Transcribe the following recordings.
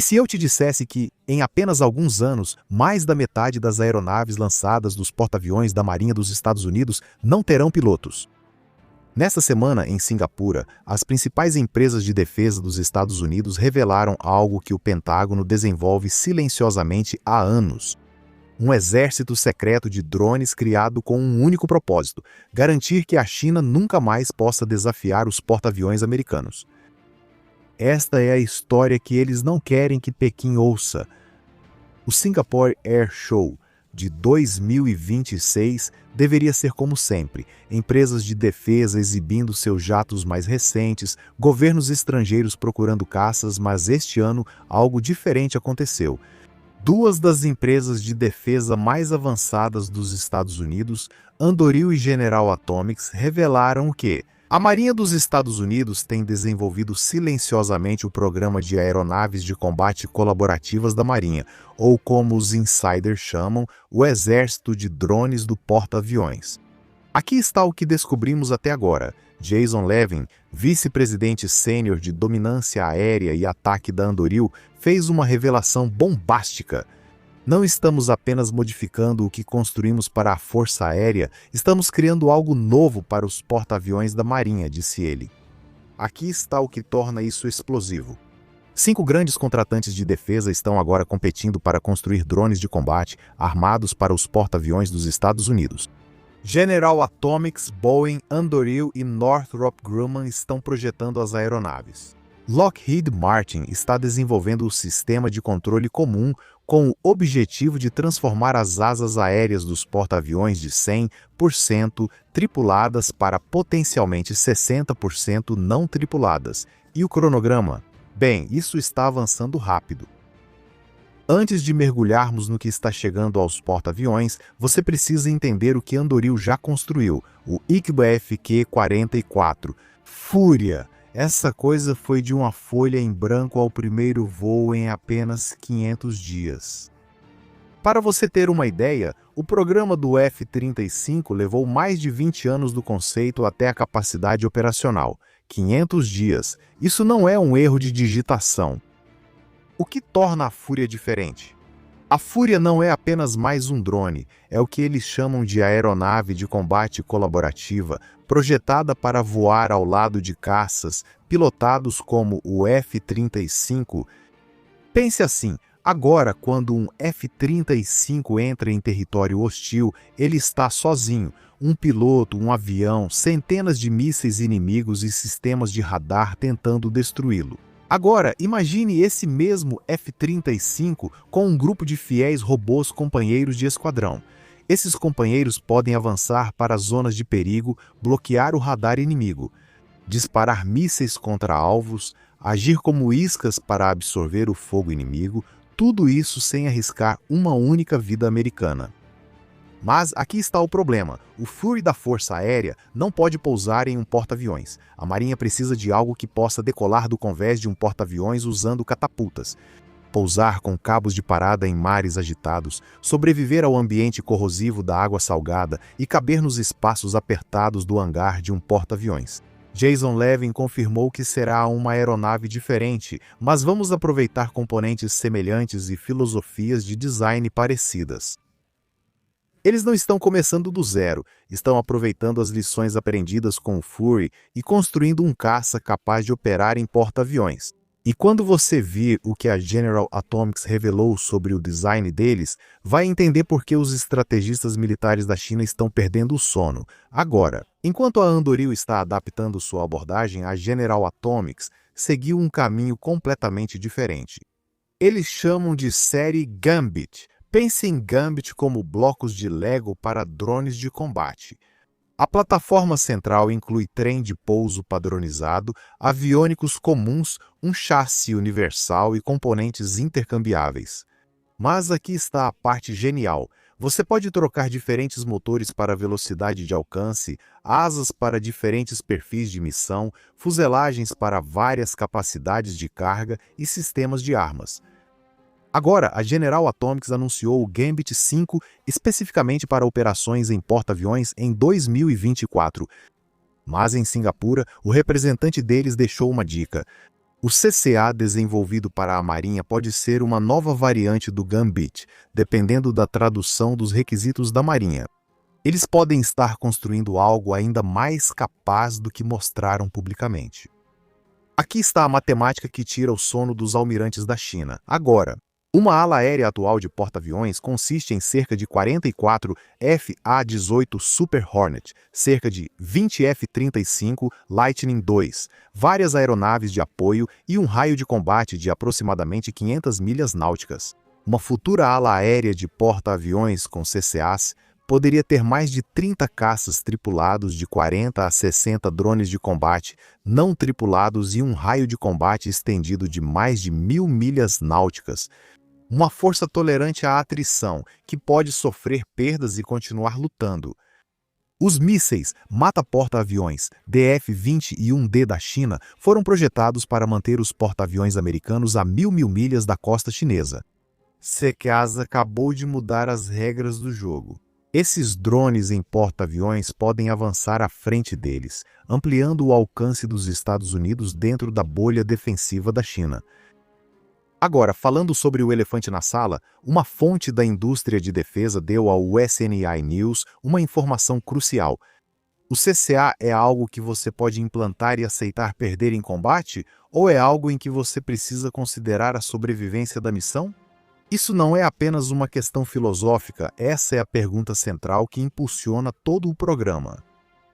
se eu te dissesse que, em apenas alguns anos, mais da metade das aeronaves lançadas dos porta-aviões da Marinha dos Estados Unidos não terão pilotos? Nesta semana, em Singapura, as principais empresas de defesa dos Estados Unidos revelaram algo que o Pentágono desenvolve silenciosamente há anos. Um exército secreto de drones criado com um único propósito: garantir que a China nunca mais possa desafiar os porta-aviões americanos. Esta é a história que eles não querem que Pequim ouça. O Singapore Air Show de 2026 deveria ser como sempre: empresas de defesa exibindo seus jatos mais recentes, governos estrangeiros procurando caças, mas este ano algo diferente aconteceu. Duas das empresas de defesa mais avançadas dos Estados Unidos, Anduril e General Atomics, revelaram que a Marinha dos Estados Unidos tem desenvolvido silenciosamente o programa de aeronaves de combate colaborativas da Marinha, ou como os insiders chamam, o Exército de Drones do Porta-Aviões. Aqui está o que descobrimos até agora. Jason Levin, vice-presidente sênior de dominância aérea e ataque da Anduril, fez uma revelação bombástica. Não estamos apenas modificando o que construímos para a Força Aérea, estamos criando algo novo para os porta-aviões da Marinha, disse ele. Aqui está o que torna isso explosivo. 5 grandes contratantes de defesa estão agora competindo para construir drones de combate armados para os porta-aviões dos Estados Unidos. General Atomics, Boeing, Anduril e Northrop Grumman estão projetando as aeronaves. Lockheed Martin está desenvolvendo o sistema de controle comum com o objetivo de transformar as asas aéreas dos porta-aviões de 100% tripuladas para potencialmente 60% não tripuladas. E o cronograma? Bem, isso está avançando rápido. Antes de mergulharmos no que está chegando aos porta-aviões, você precisa entender o que Anduril já construiu, o IQBA FQ-44. Fúria! Essa coisa foi de uma folha em branco ao primeiro voo em apenas 500 dias. Para você ter uma ideia, o programa do F-35 levou mais de 20 anos do conceito até a capacidade operacional. 500 dias. Isso não é um erro de digitação. O que torna a Fúria diferente? A Fúria não é apenas mais um drone, é o que eles chamam de aeronave de combate colaborativa, projetada para voar ao lado de caças, pilotados como o F-35. Pense assim, agora quando um F-35 entra em território hostil, ele está sozinho. Um piloto, um avião, centenas de mísseis inimigos e sistemas de radar tentando destruí-lo. Agora, imagine esse mesmo F-35 com um grupo de fiéis robôs companheiros de esquadrão. Esses companheiros podem avançar para zonas de perigo, bloquear o radar inimigo, disparar mísseis contra alvos, agir como iscas para absorver o fogo inimigo, tudo isso sem arriscar uma única vida americana. Mas aqui está o problema: o Fury da Força Aérea não pode pousar em um porta-aviões. A Marinha precisa de algo que possa decolar do convés de um porta-aviões usando catapultas. Pousar com cabos de parada em mares agitados, sobreviver ao ambiente corrosivo da água salgada e caber nos espaços apertados do hangar de um porta-aviões. Jason Levin confirmou que será uma aeronave diferente, mas vamos aproveitar componentes semelhantes e filosofias de design parecidas. Eles não estão começando do zero, estão aproveitando as lições aprendidas com o Fury e construindo um caça capaz de operar em porta-aviões. E quando você vir o que a General Atomics revelou sobre o design deles, vai entender por que os estrategistas militares da China estão perdendo o sono. Agora, enquanto a Anduril está adaptando sua abordagem, a General Atomics seguiu um caminho completamente diferente. Eles chamam de série Gambit. Pense em Gambit como blocos de Lego para drones de combate. A plataforma central inclui trem de pouso padronizado, aviônicos comuns, um chassi universal e componentes intercambiáveis. Mas aqui está a parte genial. Você pode trocar diferentes motores para velocidade de alcance, asas para diferentes perfis de missão, fuselagens para várias capacidades de carga e sistemas de armas. Agora, a General Atomics anunciou o Gambit 5 especificamente para operações em porta-aviões em 2024. Mas em Singapura, o representante deles deixou uma dica. O CCA desenvolvido para a Marinha pode ser uma nova variante do Gambit, dependendo da tradução dos requisitos da Marinha. Eles podem estar construindo algo ainda mais capaz do que mostraram publicamente. Aqui está a matemática que tira o sono dos almirantes da China. Agora, uma ala aérea atual de porta-aviões consiste em cerca de 44 Fa-18 Super Hornet, cerca de 20 F-35 Lightning II, várias aeronaves de apoio e um raio de combate de aproximadamente 500 milhas náuticas. Uma futura ala aérea de porta-aviões com CCAs poderia ter mais de 30 caças tripulados de 40 a 60 drones de combate não tripulados e um raio de combate estendido de mais de 1.000 milhas náuticas. Uma força tolerante à atrição, que pode sofrer perdas e continuar lutando. Os mísseis mata-porta-aviões DF-20 e 1D da China foram projetados para manter os porta-aviões americanos a 1.000 milhas da costa chinesa. CCAS acabou de mudar as regras do jogo. Esses drones em porta-aviões podem avançar à frente deles, ampliando o alcance dos Estados Unidos dentro da bolha defensiva da China. Agora, falando sobre o elefante na sala, uma fonte da indústria de defesa deu ao SNI News uma informação crucial. O CCA é algo que você pode implantar e aceitar perder em combate, ou é algo em que você precisa considerar a sobrevivência da missão? Isso não é apenas uma questão filosófica, essa é a pergunta central que impulsiona todo o programa.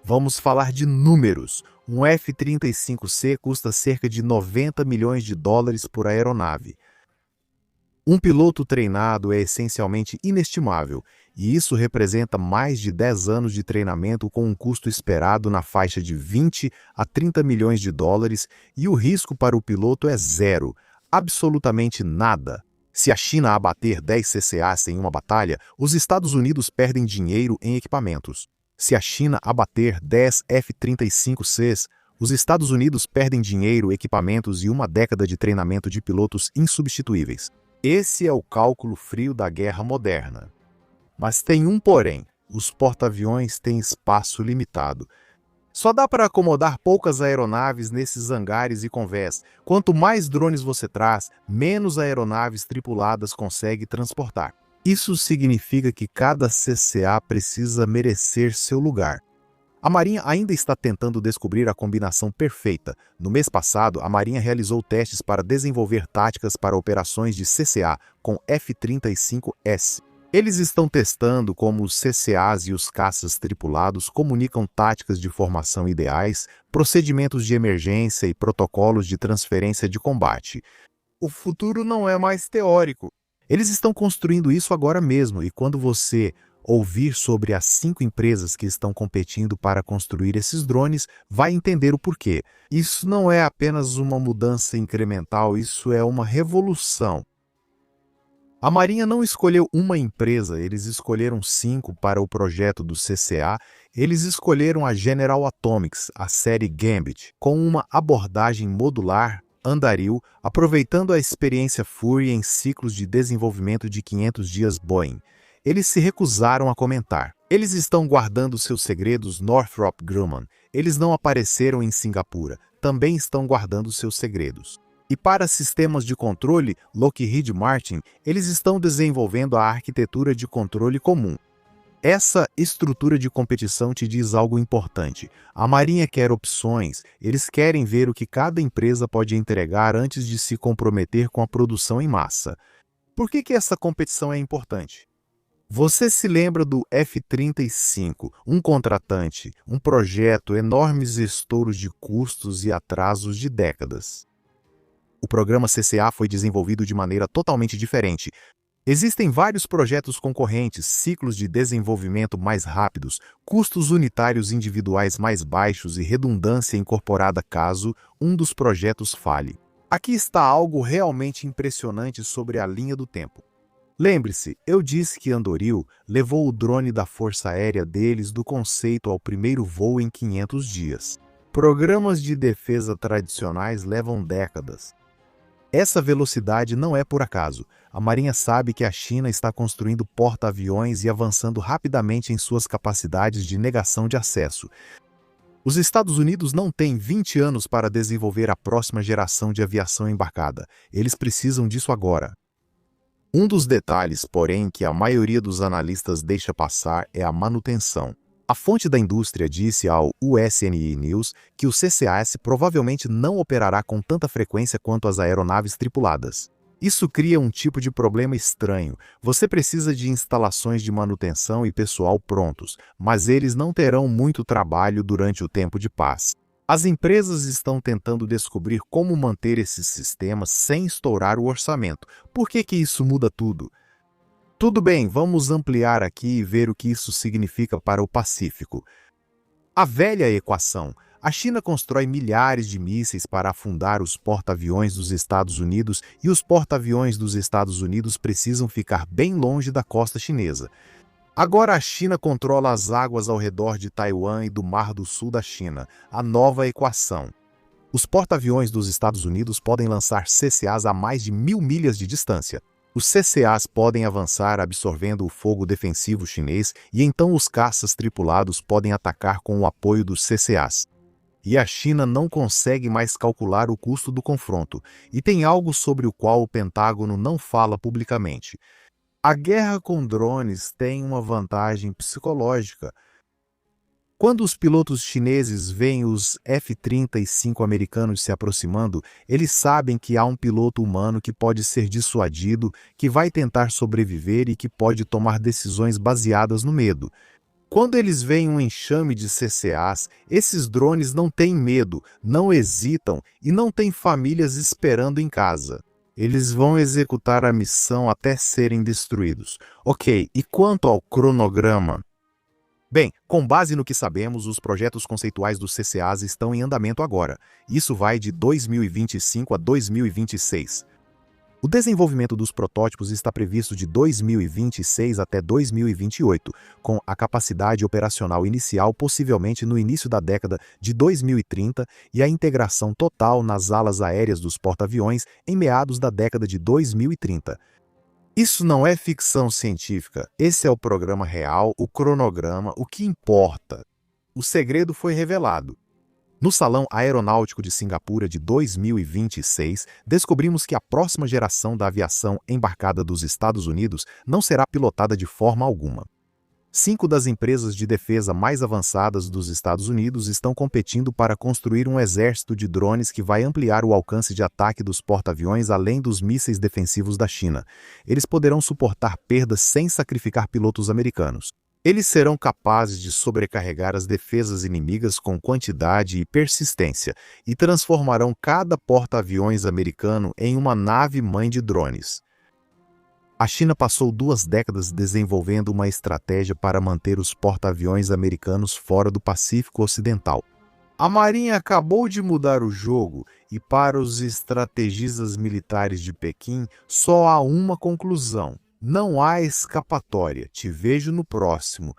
Vamos falar de números. Um F-35C custa cerca de 90 milhões de dólares por aeronave. Um piloto treinado é essencialmente inestimável, e isso representa mais de 10 anos de treinamento com um custo esperado na faixa de 20 a 30 milhões de dólares, e o risco para o piloto é zero, absolutamente nada. Se a China abater 10 CCAs em uma batalha, os Estados Unidos perdem dinheiro em equipamentos. Se a China abater 10 F-35Cs, os Estados Unidos perdem dinheiro, equipamentos e uma década de treinamento de pilotos insubstituíveis. Esse é o cálculo frio da guerra moderna. Mas tem um porém: os porta-aviões têm espaço limitado. Só dá para acomodar poucas aeronaves nesses hangares e convés. Quanto mais drones você traz, menos aeronaves tripuladas consegue transportar. Isso significa que cada CCA precisa merecer seu lugar. A Marinha ainda está tentando descobrir a combinação perfeita. No mês passado, a Marinha realizou testes para desenvolver táticas para operações de CCA com F-35S. Eles estão testando como os CCAs e os caças tripulados comunicam táticas de formação ideais, procedimentos de emergência e protocolos de transferência de combate. O futuro não é mais teórico. Eles estão construindo isso agora mesmo, e quando você ouvir sobre as 5 empresas que estão competindo para construir esses drones, vai entender o porquê. Isso não é apenas uma mudança incremental, isso é uma revolução. A Marinha não escolheu uma empresa, eles escolheram 5 para o projeto do CCA. Eles escolheram a General Atomics, a série Gambit, com uma abordagem modular, andaril, aproveitando a experiência Fury em ciclos de desenvolvimento de 500 dias Boeing. Eles se recusaram a comentar. Eles estão guardando seus segredos, Northrop Grumman. Eles não apareceram em Singapura. Também estão guardando seus segredos. E para sistemas de controle, Lockheed Martin, eles estão desenvolvendo a arquitetura de controle comum. Essa estrutura de competição te diz algo importante. A Marinha quer opções, eles querem ver o que cada empresa pode entregar antes de se comprometer com a produção em massa. Por que essa competição é importante? Você se lembra do F-35, um contratante, um projeto, enormes estouros de custos e atrasos de décadas. O programa CCA foi desenvolvido de maneira totalmente diferente. Existem vários projetos concorrentes, ciclos de desenvolvimento mais rápidos, custos unitários individuais mais baixos e redundância incorporada caso um dos projetos falhe. Aqui está algo realmente impressionante sobre a linha do tempo. Lembre-se, eu disse que Anduril levou o drone da Força Aérea deles do conceito ao primeiro voo em 500 dias. Programas de defesa tradicionais levam décadas. Essa velocidade não é por acaso. A Marinha sabe que a China está construindo porta-aviões e avançando rapidamente em suas capacidades de negação de acesso. Os Estados Unidos não têm 20 anos para desenvolver a próxima geração de aviação embarcada. Eles precisam disso agora. Um dos detalhes, porém, que a maioria dos analistas deixa passar é a manutenção. A fonte da indústria disse ao USNI News que o CCAS provavelmente não operará com tanta frequência quanto as aeronaves tripuladas. Isso cria um tipo de problema estranho. Você precisa de instalações de manutenção e pessoal prontos, mas eles não terão muito trabalho durante o tempo de paz. As empresas estão tentando descobrir como manter esses sistemas sem estourar o orçamento. Por que isso muda tudo? Tudo bem, vamos ampliar aqui e ver o que isso significa para o Pacífico. A velha equação. A China constrói milhares de mísseis para afundar os porta-aviões dos Estados Unidos e os porta-aviões dos Estados Unidos precisam ficar bem longe da costa chinesa. Agora a China controla as águas ao redor de Taiwan e do Mar do Sul da China, a nova equação. Os porta-aviões dos Estados Unidos podem lançar CCAs a mais de 1.000 milhas de distância. Os CCAs podem avançar absorvendo o fogo defensivo chinês e então os caças tripulados podem atacar com o apoio dos CCAs. E a China não consegue mais calcular o custo do confronto, e tem algo sobre o qual o Pentágono não fala publicamente. A guerra com drones tem uma vantagem psicológica. Quando os pilotos chineses veem os F-35 americanos se aproximando, eles sabem que há um piloto humano que pode ser dissuadido, que vai tentar sobreviver e que pode tomar decisões baseadas no medo. Quando eles veem um enxame de CCAs, esses drones não têm medo, não hesitam e não têm famílias esperando em casa. Eles vão executar a missão até serem destruídos. Ok, e quanto ao cronograma? Bem, com base no que sabemos, os projetos conceituais dos CCAs estão em andamento agora. Isso vai de 2025 a 2026. O desenvolvimento dos protótipos está previsto de 2026 até 2028, com a capacidade operacional inicial possivelmente no início da década de 2030 e a integração total nas alas aéreas dos porta-aviões em meados da década de 2030. Isso não é ficção científica, esse é o programa real, o cronograma, o que importa. O segredo foi revelado. No Salão Aeronáutico de Singapura de 2026, descobrimos que a próxima geração da aviação embarcada dos Estados Unidos não será pilotada de forma alguma. 5 das empresas de defesa mais avançadas dos Estados Unidos estão competindo para construir um exército de drones que vai ampliar o alcance de ataque dos porta-aviões além dos mísseis defensivos da China. Eles poderão suportar perdas sem sacrificar pilotos americanos. Eles serão capazes de sobrecarregar as defesas inimigas com quantidade e persistência e transformarão cada porta-aviões americano em uma nave-mãe de drones. A China passou 2 décadas desenvolvendo uma estratégia para manter os porta-aviões americanos fora do Pacífico Ocidental. A Marinha acabou de mudar o jogo e, para os estrategistas militares de Pequim, só há uma conclusão. Não há escapatória. Te vejo no próximo.